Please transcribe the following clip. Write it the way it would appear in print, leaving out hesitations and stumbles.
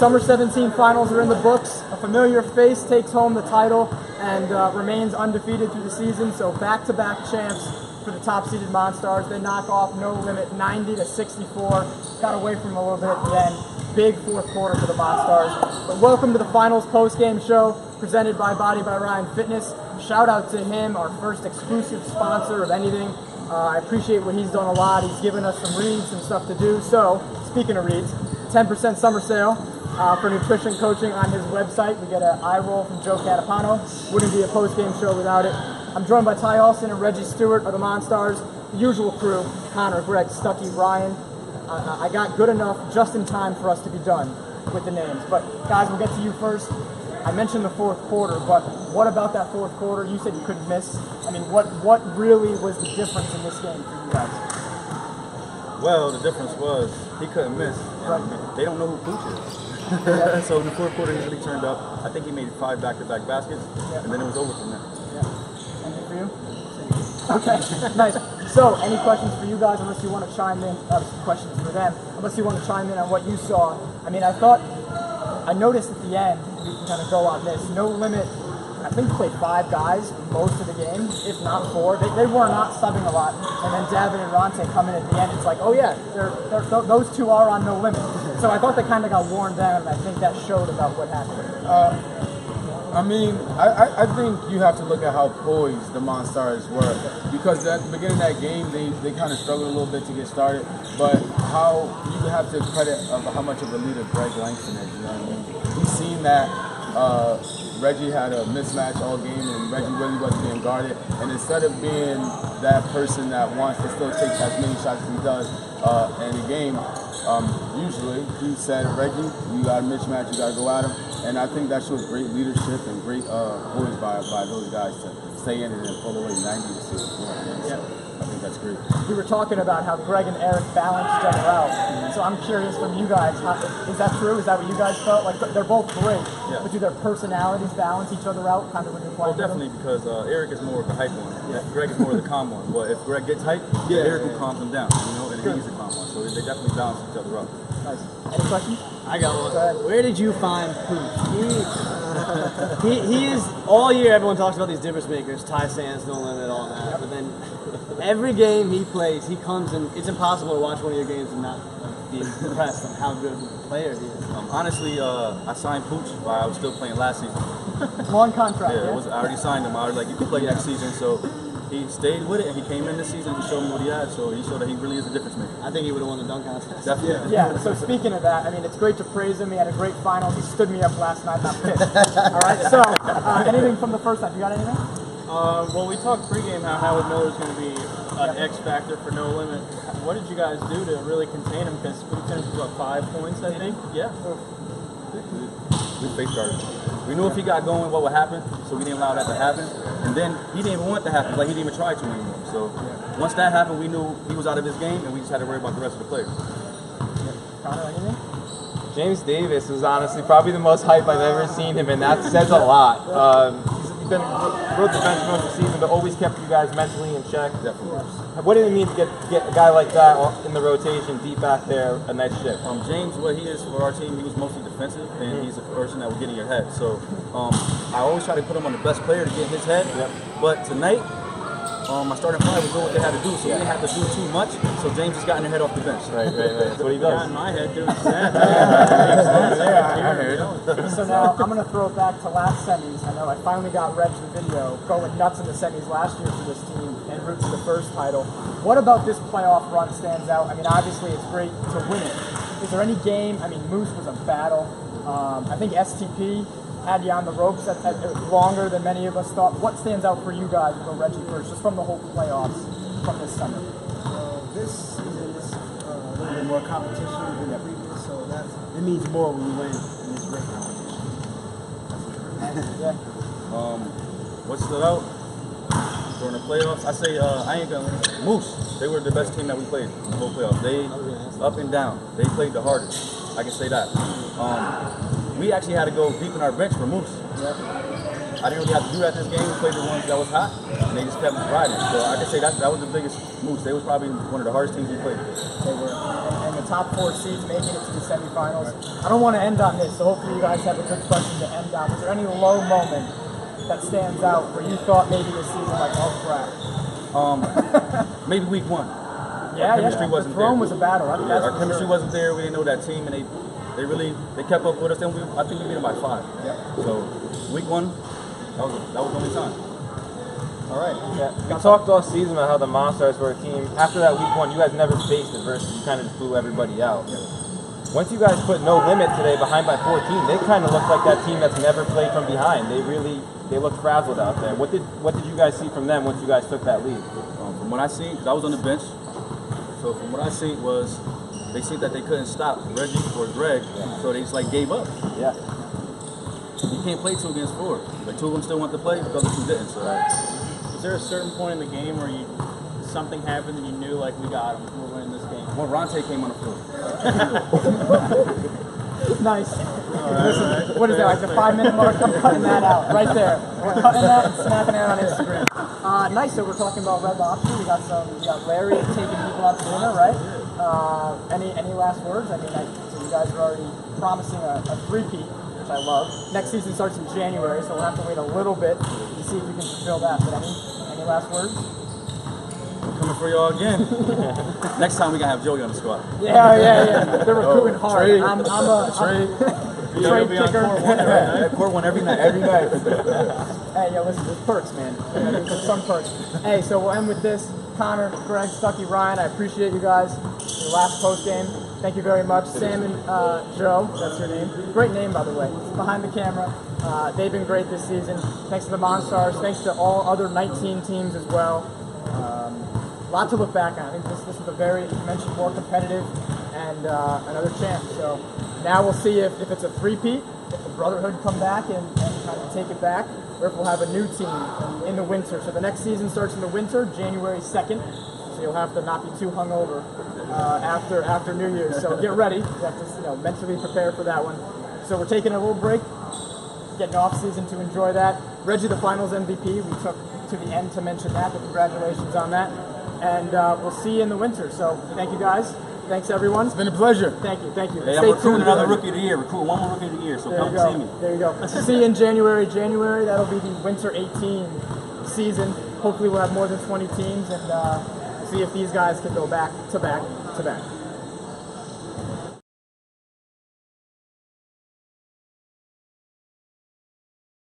Summer 17 finals are in the books. A familiar face takes home the title and remains undefeated through the season. So back-to-back champs for the top-seeded Monstars. They knock off No Limit 90-64. Got away from a little bit at the end. Big fourth quarter for the Monstars. But welcome to the finals post-game show presented by Body by Ryan Fitness. Shout out to him, our first exclusive sponsor of anything. I appreciate what he's done a lot. He's given us some reads and stuff to do. So, speaking of reads, 10% summer sale for nutrition coaching on his website. We get an eye roll from Joe Catapano. Wouldn't be a post-game show without it. I'm joined by Ty Olson and Reggie Stewart of the Monstars. The usual crew, Connor, Greg, Stucky, Ryan. I got good enough just in time for us to be done with the names. But guys, we'll get to you first. I mentioned the fourth quarter, but what about that fourth quarter? You said you couldn't miss. I mean, what really was the difference in this game for you guys? Well, the difference was he couldn't miss. Right. They don't know who Pooch is. So in the fourth quarter, he really turned up. I think he made 5 back-to-back baskets, and then it was over from there. Yeah. Anything for you? Okay, nice. So, any questions for you guys, unless you want to chime in? Questions for them, unless you want to chime in on what you saw. I mean, I noticed at the end, we can kind of go on this, No Limit, I think played 5 guys most of the game, if not 4. They were not subbing a lot. And then Davin and Ronte come in at the end. It's like, oh yeah, those two are on No Limit. So I thought they kind of got worn down, and I think that showed about what happened. I mean, I think you have to look at how poised the Monstars were, because at the beginning of that game, they kind of struggled a little bit to get started, but how you have to credit of how much of a leader Greg Langston is, you know what I mean? He's seen that Reggie had a mismatch all game, and Reggie really wasn't getting guarded, and instead of being that person that wants to still take as many shots as he does in the game, usually he said, Reggie, you got a mismatch, you got to go at him. And I think that shows great leadership and great poise by those guys to stay in it and pull away 90-64. So I think that's great. We were talking about how Greg and Eric balanced each other out. So I'm curious from you guys, is that true? Is that what you guys felt? Like, they're both great, but do their personalities balance each other out kind of when you're playing? Well, definitely, because Eric is more of the hype one. Greg is more of the calm one. But if Greg gets hype, Eric will calm him down, you know, and he's the calm one. So they definitely balance each other out. Nice. Any questions? I got one. Where did you find Pooch? He is, all year everyone talks about these difference makers, Ty Sands, No Limit, all that. But then every game he plays, he comes and it's impossible to watch one of your games and not be impressed on how good of a player he is. Honestly, I signed Pooch while I was still playing last season. Long contract. I already signed him. I was like, you can play next season. So he stayed with it, and he came in this season. He showed me what he had, so he showed that he really is a difference maker. I think he would have won the dunk contest. Definitely. Yeah, so speaking of that, I mean, it's great to praise him. He had a great finals. He stood me up last night, not pissed. All right, so anything from the first time? You got anything? Well, we talked pregame how Howard Miller's going to be an X factor for No Limit. What did you guys do to really contain him? Because we finished with, 5 points, I think? Yeah. We face guarded. We knew if he got going, what would happen, so we didn't allow that to happen. And then he didn't even want it to happen, like he didn't even try to anymore. So once that happened, we knew he was out of his game, and we just had to worry about the rest of the players. Connor, anything? James Davis was honestly probably the most hype I've ever seen him, and that says a lot. He's been both defensive most of the season, but always kept you guys mentally in check. Definitely. What did it mean to get a guy like that in the rotation, deep back there, a nice shift? James, what he is for our team, he was mostly defensive, and he's a person that will get in your head. So I always try to put him on the best player to get in his head. But tonight, my starting five was doing what they had to do, so we didn't have to do too much. So James just got in their head off the bench. Right. That's what he does. Got in my head doing that. I heard. So now I'm going to throw it back to last semis. I know I finally got Reg the video going nuts in the semis last year for this team en route to the first title. What about this playoff run stands out? I mean, obviously it's great to win it. Is there any game? I mean, Moose was a battle. I think STP had you on the ropes at longer than many of us thought. What stands out for you guys? We'll go Reggie first, just from the whole playoffs from this summer. This season is a little bit more competition than the previous, so it means more when you win in this great competition. What stood out during the playoffs? I say Moose. They were the best team that we played in the whole playoffs. They up and down. They played the hardest. I can say that. We actually had to go deep in our bench for Moose. I didn't really have to do that this game. We played the ones that was hot, and they just kept riding. So I can say that was the biggest moose. They was probably one of the hardest teams we played. They were, and the top 4 seeds making it to the semifinals. I don't want to end on this, so hopefully you guys have a good question to end on. Was there any low moment that stands out where you thought maybe this season, like, oh crap? Maybe week 1. Yeah, chemistry yeah. wasn't The throne there. was a battle. That's Our for chemistry sure. wasn't there. We didn't know that team, and they kept up with us. And I think we beat them by 5. Yep. So week 1, that was the only time. All right. Yeah. We talked all season about how the Monstars were a team. After that week 1, you guys never faced adversity. You kind of just blew everybody out. Once you guys put No Limit today behind by 14, they kind of looked like that team that's never played from behind. They looked frazzled out there. What did you guys see from them once you guys took that lead? From what I seen, 'cause I was on the bench. So from what I seen was they seen that they couldn't stop Reggie or Greg, so they just like gave up. Yeah. You can't play 2 against 4. Like 2 of them still want to play, the other 2 didn't. So Was there a certain point in the game where something happened and you knew like we got them, we're winning this game? when Ronte came on the floor. Nice. Listen, what is that, like the 5-minute mark? I'm cutting that out right there. We're cutting that and snapping it on Instagram. Nice, so we're talking about Red Lobster. We got Larry taking people out to dinner, right? Any last words? I mean, so you guys are already promising a 3-peat, which I love. Next season starts in January, so we'll have to wait a little bit to see if you can fulfill that. But any last words? Coming for y'all again. Next time we gotta have Joey on the squad. Yeah. They're recruiting hard. Trade. I'm a trade kicker. Court 1 every night. Hey, yo, listen, there's perks, man. There's some perks. Hey, so we'll end with this. Connor, Greg, Stucky, Ryan, I appreciate you guys. Your last post game. Thank you very much. Sam and Joe, that's your name. Great name, by the way. Behind the camera. They've been great this season. Thanks to the Monstars. Thanks to all other 19 teams as well. A lot to look back on. I think this was a very, you mentioned, more competitive and another champ. So now we'll see if it's a 3-peat, if the Brotherhood come back and kind of take it back, or if we'll have a new team in the winter. So the next season starts in the winter, January 2nd. So you'll have to not be too hungover after New Year's. So get ready. You have to mentally prepare for that one. So we're taking a little break, getting off season to enjoy that. Reggie, the finals MVP, we took to the end to mention that, but congratulations on that. And we'll see you in the winter. So thank you guys. Thanks everyone. It's been a pleasure. Thank you. Hey, I'm Stay recruiting tuned. another rookie of the year. Recruiting 1 more rookie of the year. So There come you go. see me. There you go. See you in January. January, that'll be the winter 18 season. Hopefully we'll have more than 20 teams and see if these guys can go back to back to back.